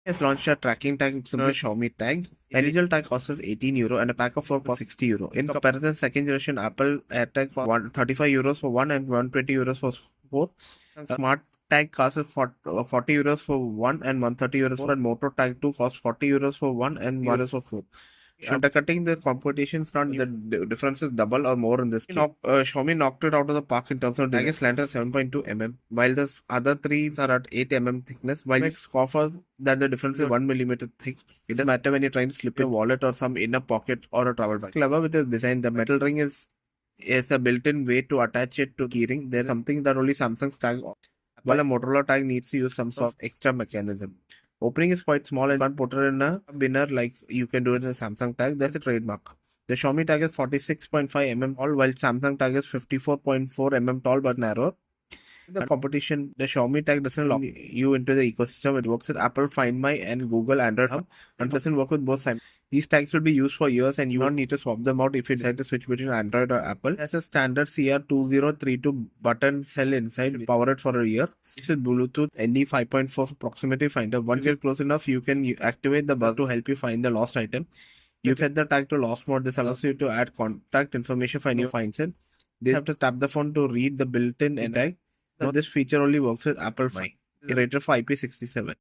has launched a tracking tag similar to Xiaomi Tag. The individual tag costs €18 and a pack of 4 costs €60. In comparison, second generation Apple AirTag for €35 for one and €120 for four. Smart Tag costs €40 for one and €130 for, and Moto Tag 2 costs €40 for one and €1 for four. Undercutting the competition front, the difference is double or more in this case. Xiaomi knocked it out of the park in terms of design. Slender 7.2 mm, while the other three are at 8 mm thickness. While it offers that the difference is 1 millimeter thick. It doesn't matter when you're trying to slip your wallet or some inner pocket or a travel bag. Clever with the design. The metal ring is a built-in way to attach it to keyring. There's something that only Samsung's tag, while a Motorola tag needs to use some sort of extra mechanism. Opening is quite small and you can't put it in a binner like you can do it in a Samsung tag. That's a trademark. The Xiaomi tag is 46.5 mm tall, while Samsung tag is 54.4 mm tall but narrower. The competition, the Xiaomi tag doesn't lock you into the ecosystem. It works with Apple Find My and Google Android Hub, and doesn't work with both sides. These tags will be used for years and you don't need to swap them out if you decide to switch between Android or Apple. It has a standard CR2032 button cell inside, power it for a year. It's with Bluetooth NE 5.4 proximity finder. Once you're close enough, you can activate the buzz to help you find the lost item. You set the tag to lost mode. This allows you to add contact information for anyone who finds it. They have to tap the phone to read the built-in tag. Now, this feature only works with Apple Find. Rated for IP67.